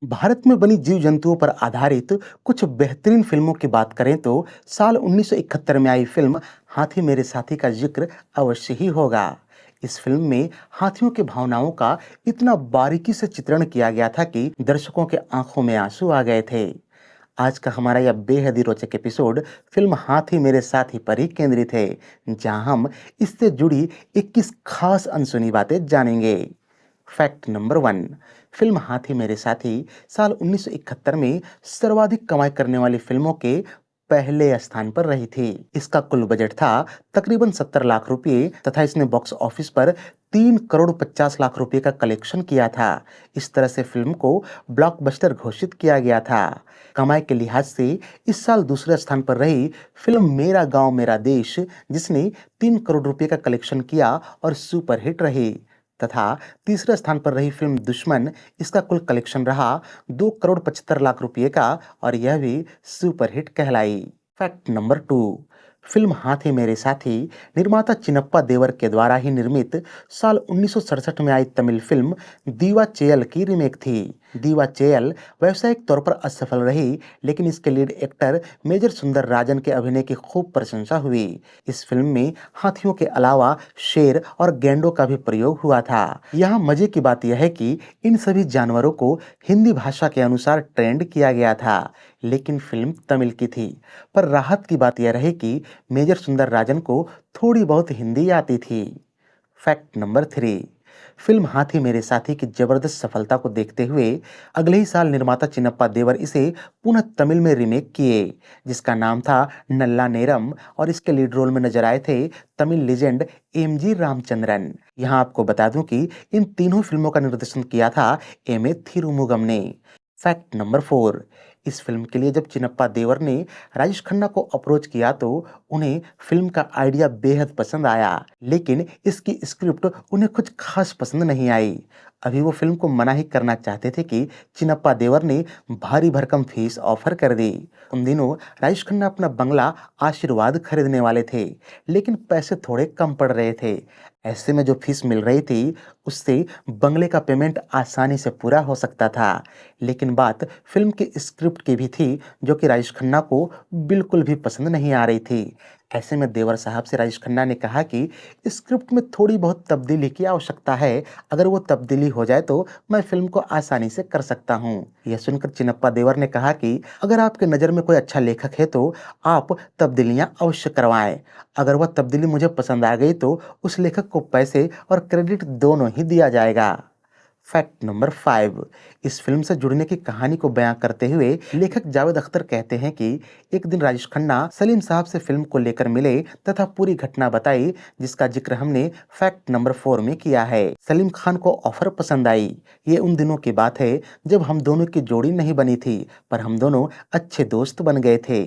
भारत में बनी जीव जंतुओं पर आधारित कुछ बेहतरीन फिल्मों की बात करें तो साल 1971 में आई फिल्म हाथी मेरे साथी का जिक्र अवश्य ही होगा। इस फिल्म में हाथियों की भावनाओं का इतना बारीकी से चित्रण किया गया था कि दर्शकों के आंखों में आंसू आ गए थे। आज का हमारा यह बेहद ही रोचक एपिसोड फिल्म हाथी मेरे साथी पर ही केंद्रित है, जहां हम इससे जुड़ी 21 खास अनसुनी बातें जानेंगे। Fact number one. फिल्म हाथी मेरे साथी साल 1971 में सर्वाधिक कमाई करने वाली फिल्मों के पहले स्थान पर रही थी। इसका कुल बजट था तकरीबन 70 लाख रुपए तथा इसने बॉक्स ऑफिस पर 3 करोड़ 50 लाख रुपए का कलेक्शन किया था। इस तरह से फिल्म को ब्लॉकबस्टर घोषित किया गया था। कमाई के लिहाज से इस साल दूसरे स्थान पर रही फिल्म मेरा गांव मेरा देश, जिसने 3 करोड़ रुपए का कलेक्शन किया और सुपरहिट रही। तथा तीसरे स्थान पर रही फिल्म दुश्मन, इसका कुल कलेक्शन रहा 2 करोड़ 75 लाख रुपए का और यह भी सुपरहिट कहलाई। Fact number two. फिल्म हाथी मेरे साथी निर्माता चिन्नप्पा देवर के द्वारा ही निर्मित साल 1967 में आई तमिल फिल्म दीवा चेयल की रीमेक थी। दीवा चेयल व्यावसायिक तौर पर असफल रही, लेकिन इसके लीड एक्टर मेजर सुंदर राजन के अभिनय की खूब प्रशंसा हुई। इस फिल्म में हाथियों के अलावा शेर और गैंडों का भी प्रयोग हुआ था। यहाँ मजे की बात यह है कि इन सभी जानवरों को हिंदी भाषा के अनुसार ट्रेंड किया गया था, लेकिन फिल्म तमिल की थी। पर राहत की बात यह रही कि मेजर सुंदर राजन को थोड़ी बहुत हिंदी आती थी। Fact number three. फिल्म हाथी मेरे साथी की जबरदस्त सफलता को देखते हुए अगले ही साल निर्माता चिन्नप्पा देवर इसे पुनः तमिल में रीमेक किए, जिसका नाम था नल्ला नेरम, और इसके लीड रोल में नजर आए थे तमिल लेजेंड एमजी रामचंद्रन। यहाँ आपको बता दूं कि इन तीनों फिल्मों का निर्देशन किया था एम ए थिरुमुगम ने। Fact number four. इस फिल्म के लिए जब चिन्नप्पा देवर ने राजेश खन्ना को अप्रोच किया तो उन्हें फिल्म का आइडिया बेहद पसंद आया, लेकिन इसकी स्क्रिप्ट उन्हें कुछ खास पसंद नहीं आई। अभी वो फिल्म को मना ही करना चाहते थे कि चिन्नप्पा देवर ने भारी भरकम फीस ऑफर कर दी। उन दिनों राजेश खन्ना अपना बंगला आशीर्वाद खरीदने वाले थे, लेकिन पैसे थोड़े कम पड़ रहे थे। ऐसे में जो फीस मिल रही थी उससे बंगले का पेमेंट आसानी से पूरा हो सकता था। लेकिन बात फिल्म के स्क्रिप्ट की भी थी, जो कि राजेश खन्ना को बिल्कुल भी पसंद नहीं आ रही थी। ऐसे में देवर साहब से राजेश खन्ना ने कहा कि स्क्रिप्ट में थोड़ी बहुत तब्दीली की आवश्यकता है, अगर वो तब्दीली हो जाए तो मैं फिल्म को आसानी से कर सकता हूँ। यह सुनकर चिन्नप्पा देवर ने कहा कि अगर आपके नज़र में कोई अच्छा लेखक है तो आप तब्दीलियाँ अवश्य करवाएं। अगर वह तब्दीली मुझे पसंद आ गई तो उस लेखक को पैसे और क्रेडिट दोनों ही दिया जाएगा। Fact number five. इस फिल्म से जुड़ने की कहानी को बयां करते हुए लेखक जावेद अख्तर कहते हैं कि एक दिन राजेश खन्ना सलीम साहब से फिल्म को लेकर मिले तथा पूरी घटना बताई, जिसका जिक्र हमने फैक्ट नंबर 4 में किया है। सलीम खान को ऑफर पसंद आई। ये उन दिनों की बात है जब हम दोनों की जोड़ी नहीं बनी थी, पर हम दोनों अच्छे दोस्त बन गए थे।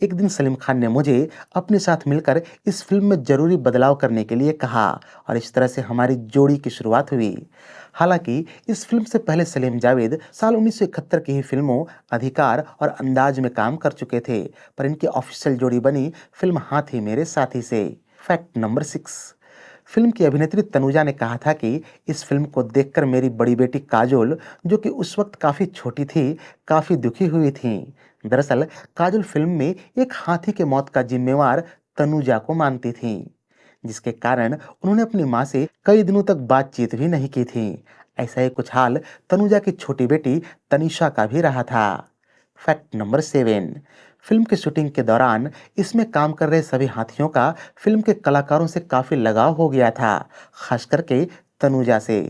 एक दिन सलीम खान ने मुझे अपने साथ मिलकर इस फिल्म में जरूरी बदलाव करने के लिए कहा और इस तरह से हमारी जोड़ी की शुरुआत हुई। हालांकि इस फिल्म से पहले सलीम जावेद साल 1971 की ही फिल्मों अधिकार और अंदाज में काम कर चुके थे, पर इनकी ऑफिशियल जोड़ी बनी फिल्म हाथी मेरे साथी से। Fact number 6। फिल्म की अभिनेत्री तनुजा ने कहा था कि इस फिल्म को देखकर मेरी बड़ी बेटी काजोल, जो कि उस वक्त काफ़ी छोटी थी, काफ़ी दुखी हुई थी। दरअसल काजोल फिल्म में एक हाथी के मौत का जिम्मेवार तनुजा को मानती थी, जिसके कारण उन्होंने अपनी मां से कई दिनों तक बातचीत भी नहीं की थी। ऐसा ही कुछ हाल तनुजा की छोटी बेटी तनिषा का भी रहा था। Fact number 7। फिल्म की शूटिंग के दौरान इसमें काम कर रहे सभी हाथियों का फिल्म के कलाकारों से काफी लगाव हो गया था, खास करके तनुजा से।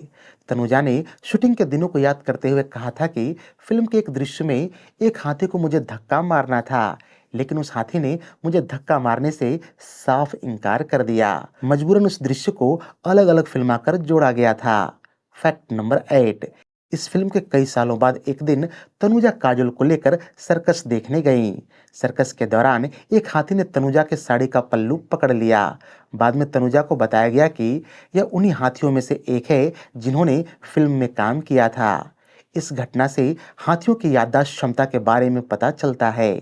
तनुजा ने शूटिंग के दिनों को याद करते हुए कहा था कि फिल्म के एक दृश्य में एक हाथी को मुझे धक्का मारना था, लेकिन उस हाथी ने मुझे धक्का मारने से साफ इनकार कर दिया। मजबूरन उस दृश्य को अलग अलग फिल्माकर जोड़ा गया था। Fact number 8। इस फिल्म के कई सालों बाद एक दिन तनुजा काजोल को लेकर सर्कस देखने गईं। सर्कस के दौरान एक हाथी ने तनुजा के साड़ी का पल्लू पकड़ लिया। बाद में तनुजा को बताया गया कि यह उन्हीं हाथियों में से एक है जिन्होंने फिल्म में काम किया था। इस घटना से हाथियों की याददाश्त क्षमता के बारे में पता चलता है।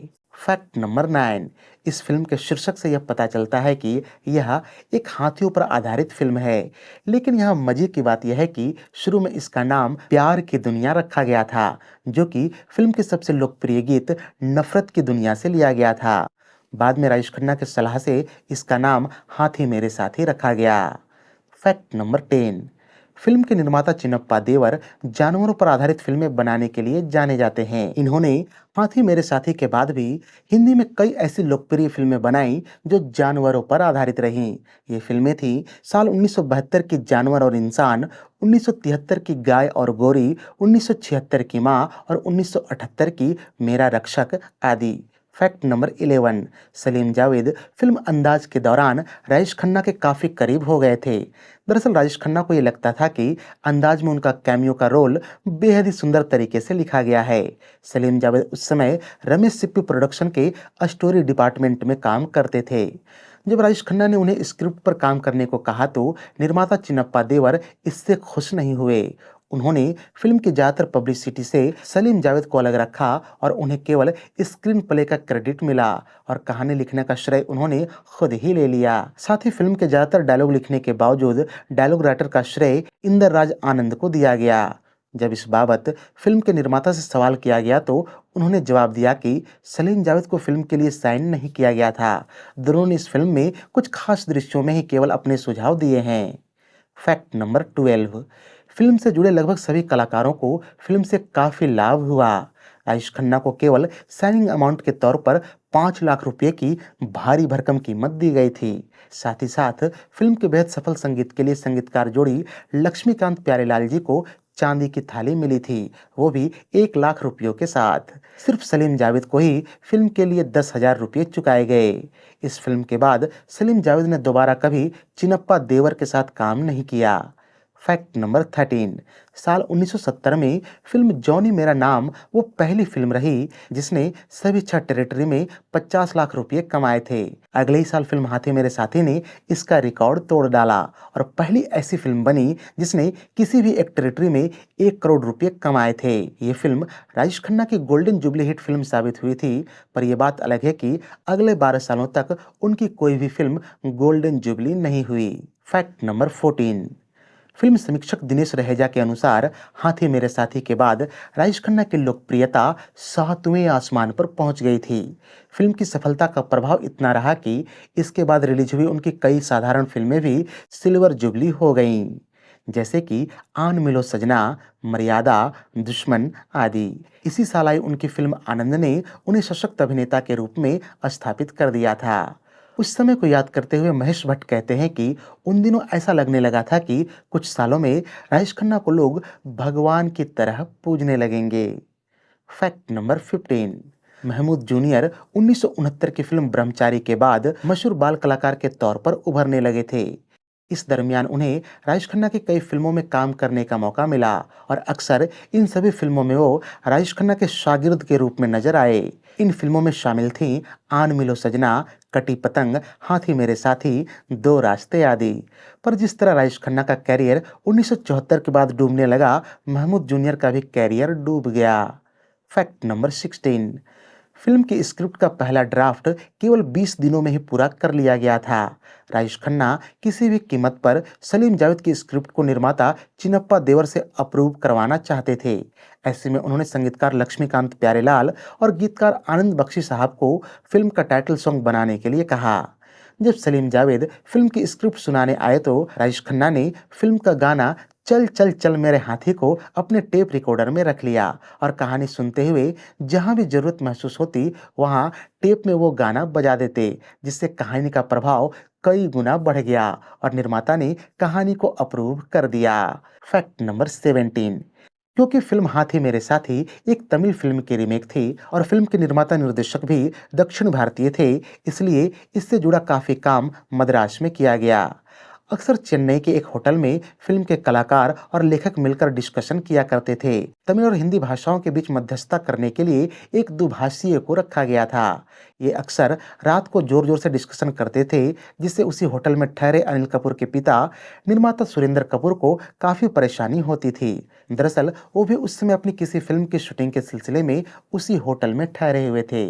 Fact number 9। इस फिल्म के शीर्षक से यह पता चलता है कि यह एक हाथियों पर आधारित फिल्म है। लेकिन यहाँ मजे की बात यह है कि शुरू में इसका नाम प्यार की दुनिया रखा गया था, जो कि फिल्म के सबसे लोकप्रिय गीत नफरत की दुनिया से लिया गया था। बाद में राजेश खन्ना की सलाह से इसका नाम हाथी मेरे साथी रखा गया। Fact number 10। फिल्म के निर्माता चिन्नप्पा देवर जानवरों पर आधारित फिल्में बनाने के लिए जाने जाते हैं। इन्होंने हाथी मेरे साथी के बाद भी हिंदी में कई ऐसी लोकप्रिय फिल्में बनाई जो जानवरों पर आधारित रहीं। ये फिल्में थी साल 1972 की जानवर और इंसान, 1973 की गाय और गोरी, 1976 की माँ और 1978 की मेरा रक्षक आदि। Fact number 11। Salim Javed film अंदाज के दौरान राजेश खन्ना के काफी करीब हो गए थे। दरअसल राजेश खन्ना को ये लगता था कि अंदाज में उनका कैमियो का रोल बेहद ही सुंदर तरीके से लिखा गया है। सलीम जावेद उस समय रमेश सिप्पी प्रोडक्शन के स्टोरी डिपार्टमेंट में काम करते थे। जब राजेश खन्ना ने उन्हें स्क्रिप्ट पर काम करने को कहा तो निर्माता चिन्नप्पा देवर इससे खुश नहीं हुए। उन्होंने फिल्म की ज्यादातर पब्लिसिटी से सलीम जावेद को अलग रखा और उन्हें केवल स्क्रीन प्ले का क्रेडिट मिला और कहानी लिखने का श्रेय उन्होंने खुद ही ले लिया। साथ ही फिल्म के ज्यादातर डायलॉग लिखने के बावजूद डायलॉग राइटर का श्रेय इंदर राज आनंद को दिया गया। जब इस बाबत फिल्म के निर्माता से सवाल किया गया तो उन्होंने जवाब दिया कि सलीम जावेद को फिल्म के लिए साइन नहीं किया गया था। दोनों ने इस फिल्म में कुछ खास दृश्यों में ही केवल अपने सुझाव दिए हैं। Fact number 12। फिल्म से जुड़े लगभग सभी कलाकारों को फिल्म से काफी लाभ हुआ। राजेश खन्ना को केवल साइनिंग अमाउंट के तौर पर 5 लाख रुपए की भारी भरकम कीमत दी गई थी। साथ ही साथ फिल्म के बेहद सफल संगीत के लिए संगीतकार जोड़ी लक्ष्मीकांत प्यारेलाल जी को चांदी की थाली मिली थी, वो भी 1 लाख रुपयों के साथ। सिर्फ सलीम जावेद को ही फिल्म के लिए 10,000 रुपये चुकाए गए। इस फिल्म के बाद सलीम जावेद ने दोबारा कभी चिन्नप्पा देवर के साथ काम नहीं किया। Fact number 13। साल 1970 में फिल्म जॉनी मेरा नाम वो पहली फिल्म रही जिसने सभी 6 टेरिटरी में 50 लाख रुपए कमाए थे। अगले ही साल फिल्म हाथी मेरे साथी ने इसका रिकॉर्ड तोड़ डाला और पहली ऐसी फिल्म बनी जिसने किसी भी एक टेरिटरी में 1 करोड़ रुपए कमाए थे। ये फिल्म राजेश खन्ना की गोल्डन जुबली हिट फिल्म साबित हुई थी, पर यह बात अलग है कि अगले 12 सालों तक उनकी कोई भी फिल्म गोल्डन जुबली नहीं हुई। Fact number 14। फिल्म समीक्षक दिनेश रहेजा के अनुसार हाथी मेरे साथी के बाद राजेश खन्ना की लोकप्रियता 7वें आसमान पर पहुंच गई थी। फिल्म की सफलता का प्रभाव इतना रहा कि इसके बाद रिलीज हुई उनकी कई साधारण फिल्में भी सिल्वर जुबली हो गईं, जैसे कि आन मिलो सजना, मर्यादा, दुश्मन आदि। इसी साल आई उनकी फिल्म आनंद ने उन्हें सशक्त अभिनेता के रूप में स्थापित कर दिया था। उस समय को याद करते हुए महेश भट्ट कहते हैं कि उन दिनों ऐसा लगने लगा था कि कुछ सालों में राजेश खन्ना को लोग भगवान की तरह पूजने लगेंगे। Fact number 15। महमूद जूनियर 1969 की फिल्म ब्रह्मचारी के बाद मशहूर बाल कलाकार के तौर पर उभरने लगे थे। इस दरमियान उन्हें राजेश खन्ना की कई फिल्मों में काम करने का मौका मिला और अक्सर इन सभी फिल्मों में वो राजेश खन्ना के शागिर्द के रूप में नजर आए। इन फिल्मों में शामिल थीं आन मिलो सजना, कटी पतंग, हाथी मेरे साथी, 2 रास्ते आदि। पर जिस तरह राजेश खन्ना का कैरियर 1974 के बाद डूबने लगा, महमूद जूनियर का भी कैरियर डूब गया। Fact number 16। फिल्म की स्क्रिप्ट का पहला ड्राफ्ट केवल 20 दिनों में ही पूरा कर लिया गया था। राजेश खन्ना किसी भी कीमत पर सलीम जावेद की स्क्रिप्ट को निर्माता चिन्नप्पा देवर से अप्रूव करवाना चाहते थे। ऐसे में उन्होंने संगीतकार लक्ष्मीकांत प्यारेलाल और गीतकार आनंद बख्शी साहब को फिल्म का टाइटल सॉन्ग बनाने के लिए कहा। जब सलीम जावेद फिल्म की स्क्रिप्ट सुनाने आए तो राजेश खन्ना ने फिल्म का गाना चल चल चल मेरे हाथी को अपने टेप रिकॉर्डर में रख लिया और कहानी सुनते हुए जहां भी जरूरत महसूस होती वहां टेप में वो गाना बजा देते, जिससे कहानी का प्रभाव कई गुना बढ़ गया और निर्माता ने कहानी को अप्रूव कर दिया। Fact number 17। क्योंकि फिल्म हाथी मेरे साथी एक तमिल फिल्म की रीमेक थी और फिल्म के निर्माता निर्देशक भी दक्षिण भारतीय थे, इसलिए इससे जुड़ा काफी काम मद्रास में किया गया। अक्सर चेन्नई के एक होटल में फिल्म के कलाकार और लेखक मिलकर डिस्कशन किया करते थे। तमिल और हिंदी भाषाओं के बीच मध्यस्थता करने के लिए एक दुभाषीय को रखा गया था। ये अक्सर रात को जोर जोर से डिस्कशन करते थे, जिससे उसी होटल में ठहरे अनिल कपूर के पिता निर्माता सुरेंद्र कपूर को काफी परेशानी होती थी। दरअसल वो भी उस समय अपनी किसी फिल्म की शूटिंग के सिलसिले में उसी होटल में ठहरे हुए थे।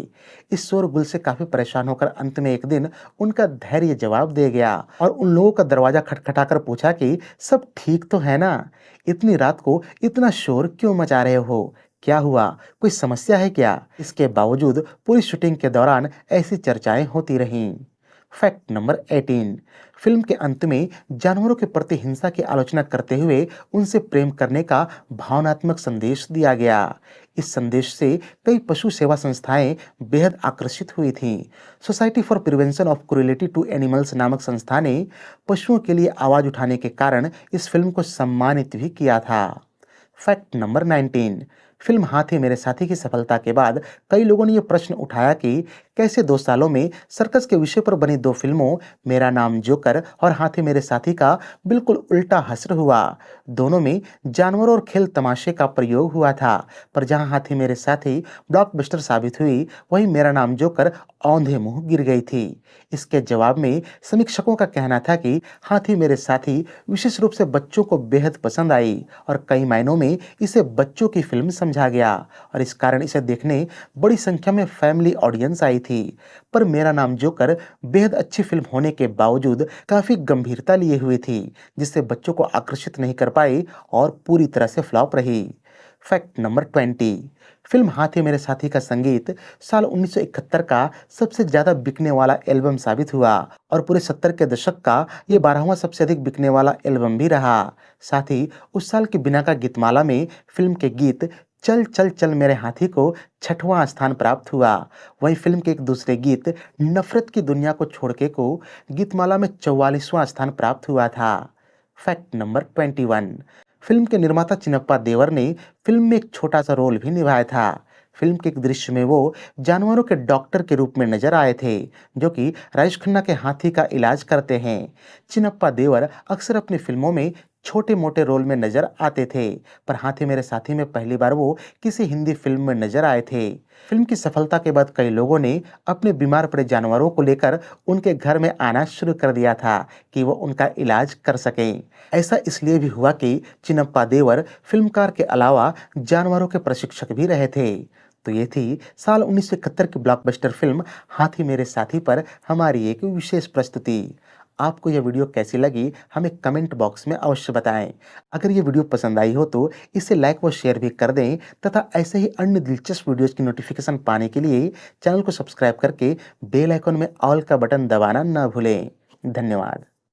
इस शोरगुल से काफी परेशान होकर अंत में एक दिन उनका धैर्य जवाब दे गया और उन लोगों का दरवाजा खटखटाकर पूछा कि सब ठीक तो है ना? इतनी रात को इतना शोर क्यों मचा रहे हो? क्या हुआ? कोई समस्या है क्या? इसके बावजूद पूरी शूटिंग के दौरान ऐसी चर्चाएं होती रहीं। Fact number 18। फिल्म के अंत में जानवरों के प्रति हिंसा की आलोचना करते हुए उनसे प्रेम करने का भावनात्मक संदेश दिया गया। इस संदेश से कई पशु सेवा संस्थाएं बेहद आकर्षित हुई थीं। Society for prevention of cruelty to animals नामक संस्था ने पशुओं के लिए आवाज उठाने के कारण इस फिल्म को सम्मानित भी किया था। Fact number 19। फिल्म हाथी मेरे साथी की सफलता के बाद कई लोगों ने यह प्रश्न उठाया कि कैसे 2 सालों में सर्कस के विषय पर बनी 2 फिल्मों मेरा नाम जोकर और हाथी मेरे साथी का बिल्कुल उल्टा हश्र हुआ। दोनों में जानवरों और खेल तमाशे का प्रयोग हुआ था, पर जहां हाथी मेरे साथी ब्लॉकबस्टर साबित हुई, वहीं मेरा नाम जोकर औंधे मुंह गिर गई थी। इसके जवाब में समीक्षकों का कहना था कि हाथी मेरे साथी विशेष रूप से बच्चों को बेहद पसंद आई और कई मायनों में इसे बच्चों की फिल्म समझा गया और इस कारण इसे देखने बड़ी संख्या में फैमिली ऑडियंस आई थी। पर मेरा नाम जोकर बेहद अच्छी फिल्म होने के बावजूद काफी गंभीरता लिए हुई थी, जिससे बच्चों को आकर्षित नहीं कर पाई और पूरी तरह से फ्लॉप रही। Fact number 20। फिल्म हाथी मेरे साथी का संगीत साल 1971 का सबसे ज्यादा बिकने वाला एल्बम साबित हुआ और पूरे 70 के दशक का ये 12वां सबसे अधिक बिकने वाला एल्बम भी रहा। साथ ही उस साल की बिना का गीतमाला में फिल्म के गीत चल चल चल मेरे हाथी को 6वां स्थान प्राप्त हुआ। वहीं फिल्म के एक दूसरे गीत नफरत की दुनिया को छोड़ के को गीतमाला में 44वां स्थान प्राप्त हुआ था। Fact number 21। फिल्म के निर्माता चिनप्पा देवर ने फिल्म में एक छोटा सा रोल भी निभाया था। फिल्म के एक दृश्य में वो जानवरों के डॉक्टर के रूप में नजर आए थे, जो कि राजेश खन्ना के हाथी का इलाज करते हैं। चिनप्पा देवर अक्सर अपनी फिल्मों में छोटे मोटे रोल में नजर आते थे, पर हाथी मेरे साथी में पहली बार वो किसी हिंदी फिल्म में नजर आए थे। फिल्म की सफलता के बाद कई लोगों ने अपने बीमार पड़े जानवरों को लेकर उनके घर में आना शुरू कर दिया था कि वो उनका इलाज कर सकें। ऐसा इसलिए भी हुआ कि चिनप्पा देवर फिल्मकार के अलावा जानवरों के प्रशिक्षक भी रहे थे। तो ये थी साल 1971 की ब्लॉकबस्टर फिल्म हाथी मेरे साथी पर हमारी एक विशेष प्रस्तुति। आपको यह वीडियो कैसी लगी हमें कमेंट बॉक्स में अवश्य बताएं। अगर ये वीडियो पसंद आई हो तो इसे लाइक व शेयर भी कर दें तथा ऐसे ही अन्य दिलचस्प वीडियोस की नोटिफिकेशन पाने के लिए चैनल को सब्सक्राइब करके बेल आइकन में ऑल का बटन दबाना न भूलें। धन्यवाद।